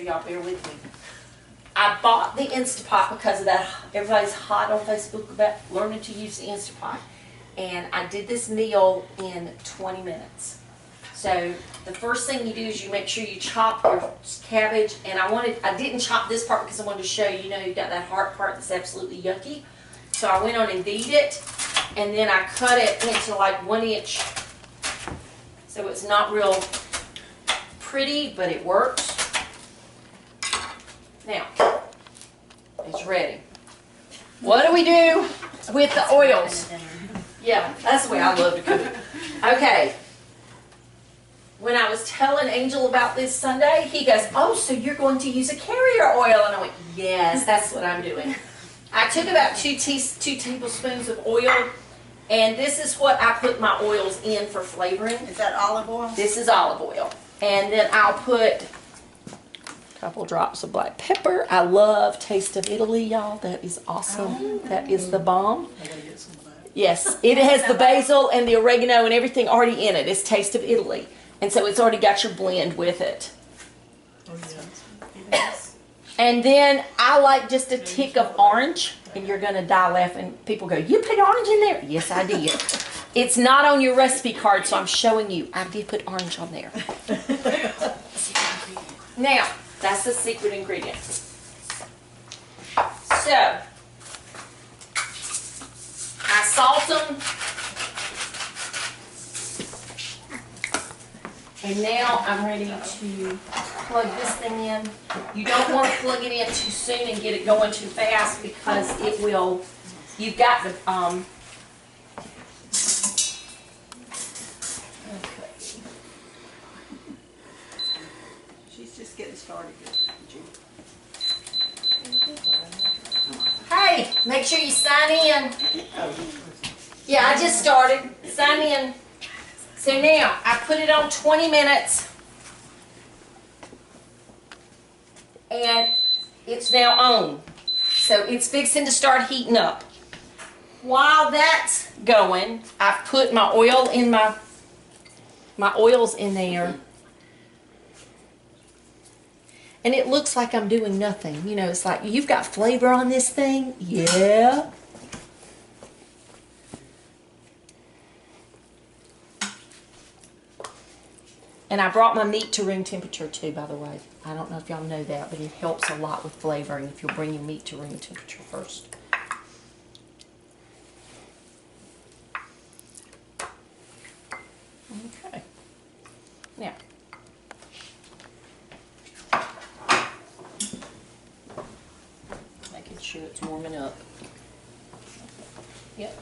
y'all bear with me. I bought the Instapot because of that. Everybody's hot on Facebook about learning to use the Instapot. And I did this meal in 20 minutes. So the first thing you do is you make sure you chop your cabbage. And I didn't chop this part because I wanted to show you, you've got that heart part that's absolutely yucky. So I went on and beat it. And then I cut it into like 1 inch. So it's not real pretty, but it works. Now, it's ready. What do we do with the oils? Yeah, that's the way I love to cook. Okay. When I was telling Angel about this Sunday, he goes, oh, so you're going to use a carrier oil? And I went, yes, that's what I'm doing. I took about 2 tablespoons of oil, and this is what I put my oils in for flavoring. Is that olive oil? This is olive oil. And then I'll put a couple drops of black pepper. I love Taste of Italy, y'all. That is awesome. That is the bomb. I gotta get some of that. Yes, it has the basil and the oregano and everything already in it. It's Taste of Italy. And so it's already got your blend with it. Oh, yeah. And then I like just a tick of orange. And you're going to die laughing. People go, you put orange in there? Yes, I did. It's not on your recipe card, so I'm showing you. I did put orange on there. Now, that's the secret ingredient. So, I salt them. And now I'm ready to plug this thing in. You don't want to plug it in too soon and get it going too fast because it will, you've got the, okay. She's just getting started. Hey, make sure you sign in. Yeah, I just started. Sign in. So now, I put it on 20 minutes. And it's now on. So it's fixing to start heating up. While that's going, I've put my oil in my oils in there. And it looks like I'm doing nothing. It's like, you've got flavor on this thing? Yeah. And I brought my meat to room temperature too, by the way. I don't know if y'all know that, but it helps a lot with flavoring if you'll bring your meat to room temperature first. Okay. Now, making sure it's warming up. Yep.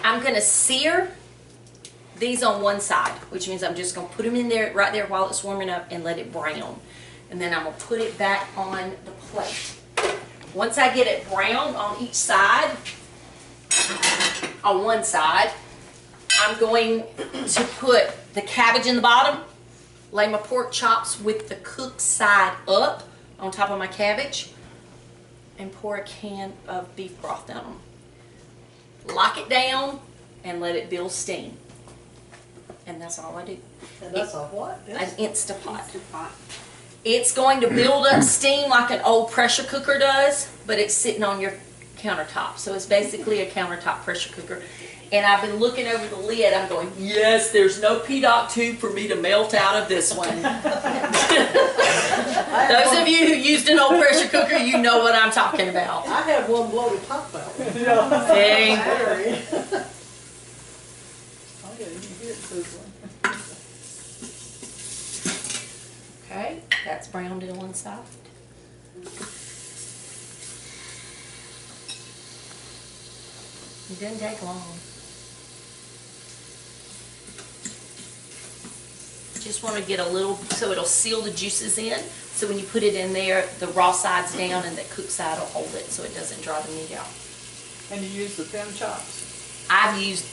I'm going to sear these on one side, which means I'm just going to put them in there right there while it's warming up and let it brown. And then I'm going to put it back on the plate. Once I get it brown on each side, on one side, I'm going to put the cabbage in the bottom, lay my pork chops with the cooked side up on top of my cabbage, and pour a can of beef broth down them. Lock it down and let it build steam. And that's all I do. And that's a what? An Instapot. It's going to build up steam like an old pressure cooker does, but it's sitting on your countertop. So it's basically a countertop pressure cooker. And I've been looking over the lid. I'm going, yes, there's no PDOC tube for me to melt out of this one. Those of you who used an old pressure cooker, you know what I'm talking about. I had one blow to top out. See? Okay, that's browned in one side. It doesn't take long. Just want to get a little, so it'll seal the juices in. So when you put it in there, the raw side's down and the cooked side will hold it so it doesn't dry the meat out. And you use the thin chops? I've used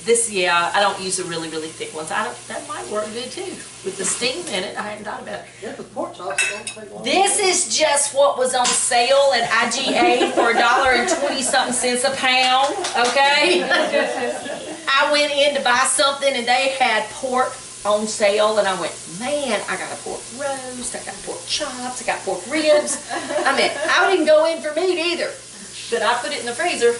This, yeah, I don't use the really, really thick ones. That might work good too. With the steam in it, I hadn't thought about it. Yeah, the pork chops don't take long. This is just what was on sale at IGA for $1.20 a pound, okay? I went in to buy something and they had pork on sale and I went, man, I got a pork roast, I got pork chops, I got pork ribs. I mean, I wouldn't even go in for meat either, but I put it in the freezer.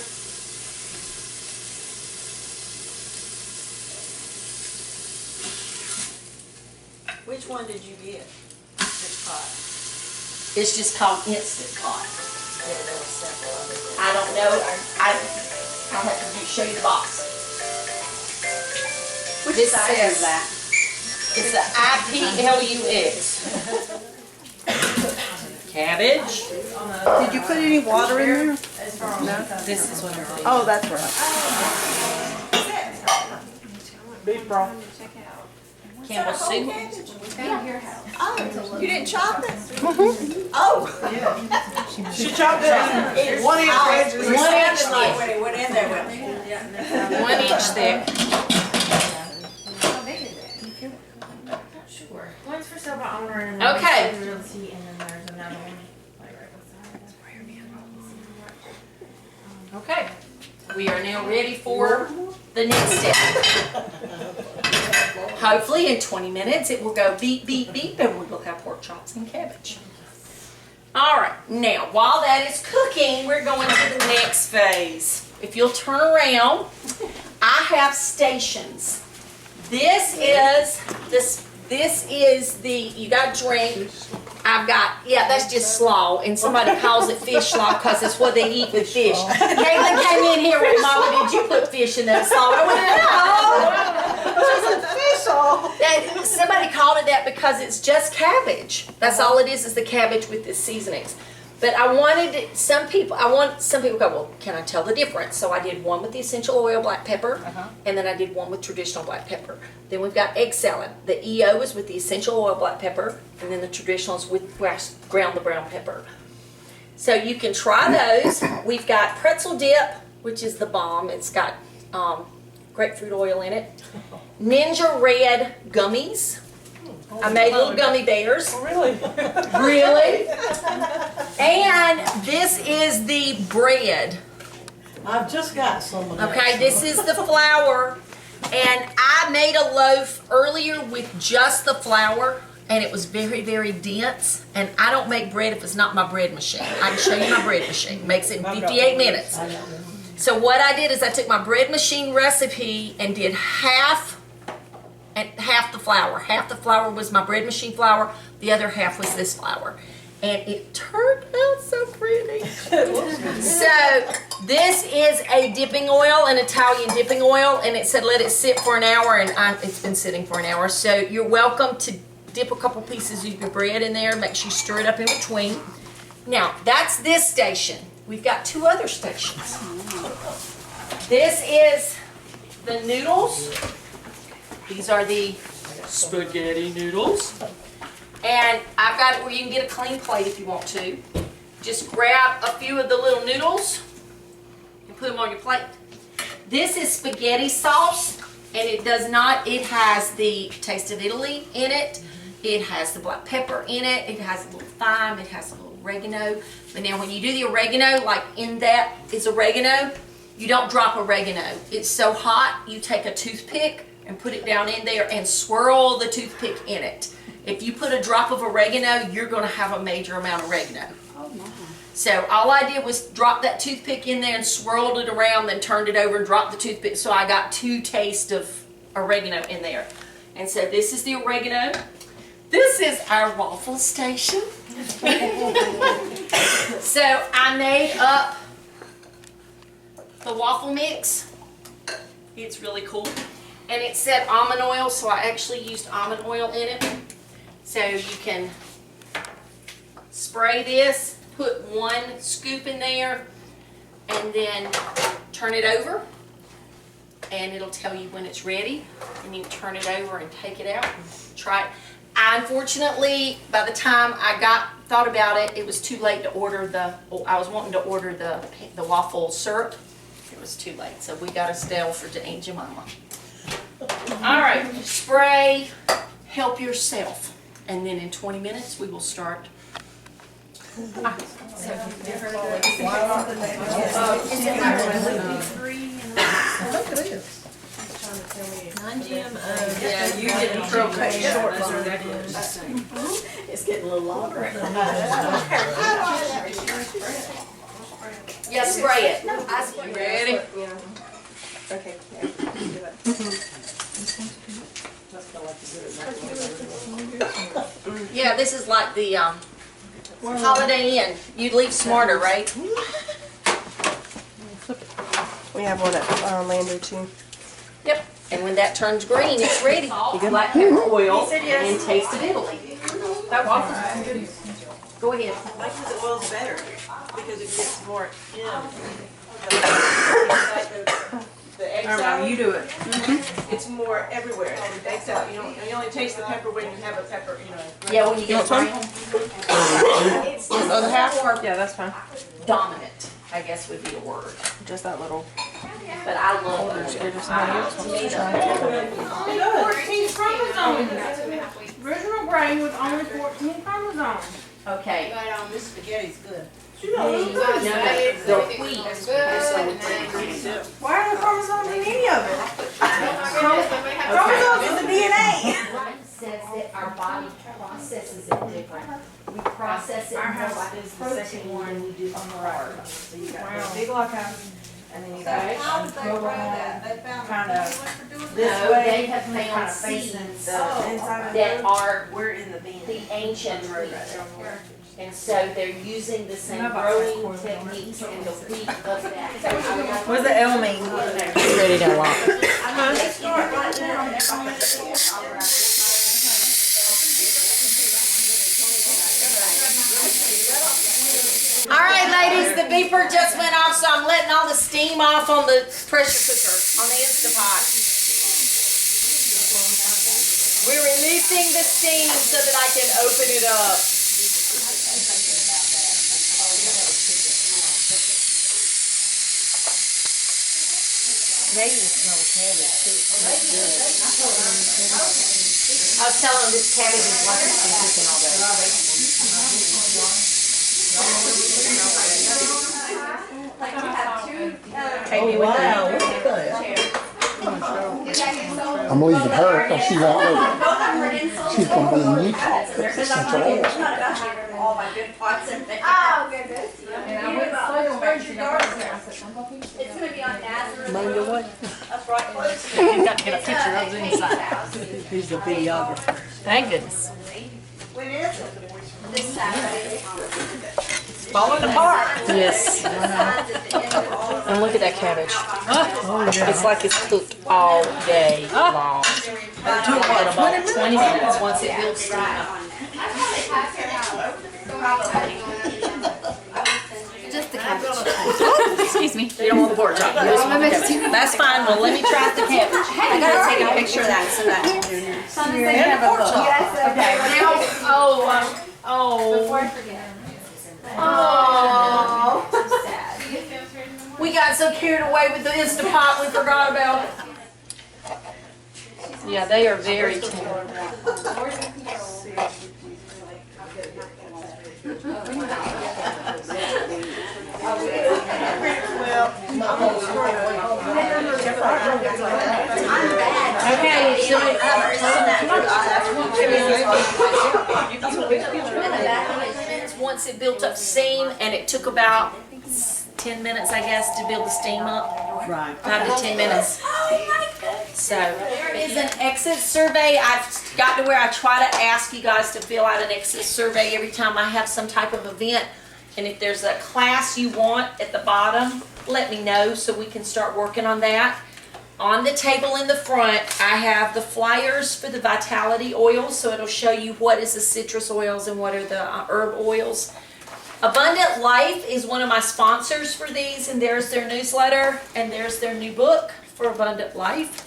Which one did you get? Which pot? It's just called Instant Pot. I don't know. I'll have to show you the box. Which This size says- is that? It's the IPLUX. Cabbage. Did you put any water in there? No? This is what I'm putting. Oh, that's right. Beef broth. Campbell soup. You didn't chop it? Oh. She chopped it in 1 inch wedges. 1 inch thick. When it went in there with me. 1 inch thick. Sure. One's for sale by owner and then Okay. one's for realty and then there's another one like right beside it. Okay. We are now ready for the next step. Hopefully in 20 minutes it will go beep, beep, beep, and we will have pork chops and cabbage. All right, now while that is cooking, we're going to the next phase. If you'll turn around, I have stations. This is the, you got a drink. I've got, yeah, that's just slaw, and somebody calls it fish slaw because it's what they eat with fish. Caitlin came in here with, Mama, did you put fish in that slaw? I went, no. Somebody called it that because it's just cabbage. That's all it is the cabbage with the seasonings. But I wanted some people go, well, can I tell the difference? So I did one with the essential oil black pepper, and then I did one with traditional black pepper. Then we've got egg salad. The EO is with the essential oil black pepper, and then the traditional is with ground the brown pepper. So you can try those. We've got pretzel dip, which is the bomb. It's got grapefruit oil in it. Ninja Red gummies. I made little gummy bears. Really? Really? And this is the bread. I've just got some of that. Okay, this is the flour. And I made a loaf earlier with just the flour, and it was very, very dense. And I don't make bread if it's not my bread machine. I can show you my bread machine. Makes it in 58 minutes. So what I did is I took my bread machine recipe and did half the flour. Half the flour was my bread machine flour. The other half was this flour. And it turned out so pretty. So this is a dipping oil, an Italian dipping oil, and it said let it sit for an hour, and it's been sitting for an hour. So you're welcome to dip a couple pieces of your bread in there. Make sure you stir it up in between. Now, that's this station. We've got two other stations. This is the noodles. These are the spaghetti noodles. And I've got it where you can get a clean plate if you want to. Just grab a few of the little noodles and put them on your plate. This is spaghetti sauce, and it has the Taste of Italy in it. It has the black pepper in it. It has a little thyme. It has a little oregano. But now when you do the oregano, like in that is oregano, you don't drop oregano. It's so hot, you take a toothpick and put it down in there and swirl the toothpick in it. If you put a drop of oregano, you're going to have a major amount of oregano. Oh, my. So all I did was drop that toothpick in there and swirled it around, then turned it over and dropped the toothpick, so I got 2 tastes of oregano in there. And so this is the oregano. This is our waffle station. So I made up the waffle mix. It's really cool. And it said almond oil, so I actually used almond oil in it. So you can spray this, put 1 scoop in there, and then turn it over, and it'll tell you when it's ready. And you turn it over and take it out and try it. Unfortunately, by the time I thought about it, it was too late to order I was wanting to order the waffle syrup. it was too late, so we got a stale for Aunt Jemima. All right, spray, help yourself. And then in 20 minutes, we will start. Yeah, you didn't throw cut short. It's getting a little longer. Yeah, spray it. You ready? Okay. Yeah, this is like the Holiday Inn. You leave smarter, right? We have one at Landry too. Yep. And when that turns green, it's ready. Black pepper oil and Taste of Italy. That waffle's good. Go ahead. I like the oil's better because it gets more in. The egg salad, You do it. it's more everywhere. The egg salad, you only taste the pepper when you have a pepper, Yeah, when you get brown. It's Other half? more Yeah, that's fine. dominant, I guess would be the word. Just that little. But I love it. 14 chromosomes. Original grain was only 14 chromosomes. Okay. This spaghetti's good. The wheat. Why are there chromosomes in any of it? Chromosomes is the DNA. Says that our body processes it different. We process it more like protein than we do carbs. So you got the big block out, and then you got How did they grow that? They found kind of No, they have kind found of facing seeds the inside of that the are We're in the bin. the ancient wheat. And so they're using the same growing techniques and the wheat of that. What does the L mean? Ready to lock. All right, ladies, the beeper just went off, so I'm letting all the steam off on the pressure cooker, on the Instapot. We're releasing the steam so that I can open it up. Maybe smell the cabbage too. I was telling them this cabbage is like it's been cooking all day. Amy, wow. I'm leaving her because she won't leave. She's going to be in Utah for Central Oil. Oh, goodness. It's gonna be on Nazareth. Mango what? You've got to get a picture of the inside. He's the videographer. Thank goodness. When is it? This Saturday. Falling apart. Yes. And look at that cabbage. It's like it's cooked all day long. About 20 minutes once it builds steam up. Just the cabbage. Excuse me. You don't want the pork chop. You just want the cabbage. That's fine. Well, let me try the cabbage. I gotta take a picture of that and send that to you. Before I forget. Oh. We got so carried away with the Instapot, we forgot about it. Yeah, they are very tender. Okay, so once it built up steam, and it took about 10 minutes, I guess, to build the steam up. Right. 5 to 10 minutes. So there is an exit survey. I've got to where I try to ask you guys to fill out an exit survey every time I have some type of event. And if there's a class you want at the bottom, let me know so we can start working on that. On the table in the front, I have the flyers for the Vitality oils, so it'll show you what is the citrus oils and what are the herb oils. Abundant Life is one of my sponsors for these, and there's their newsletter, and there's their new book for Abundant Life.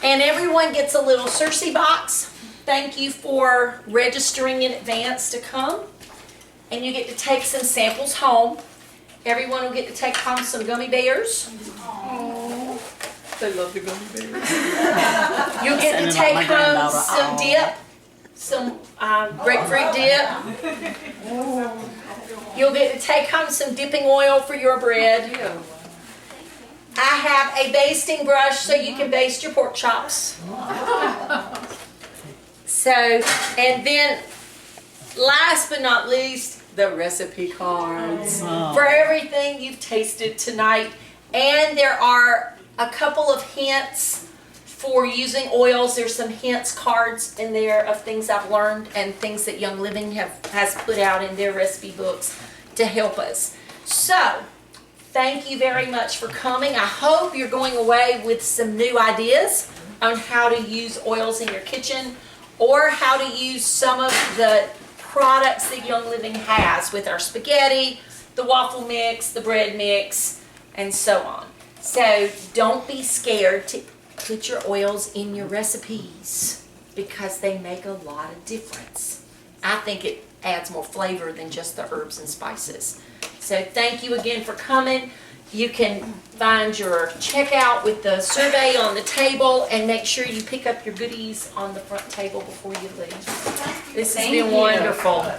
And everyone gets a little Cersei box. Thank you for registering in advance to come. And you get to take some samples home. Everyone will get to take home some gummy bears. They love the gummy bears. You'll get to take home some dip, some grapefruit dip. You'll get to take home some dipping oil for your bread. I have a basting brush so you can baste your pork chops. So, and then last but not least, the recipe cards for everything you've tasted tonight. And there are a couple of hints for using oils. There's some hints cards in there of things I've learned and things that Young Living has put out in their recipe books to help us. So, thank you very much for coming. I hope you're going away with some new ideas on how to use oils in your kitchen or how to use some of the products that Young Living has with our spaghetti, the waffle mix, the bread mix, and so on. So don't be scared to put your oils in your recipes because they make a lot of difference. I think it adds more flavor than just the herbs and spices. So thank you again for coming. You can find your checkout with the survey on the table and make sure you pick up your goodies on the front table before you leave. This has been wonderful.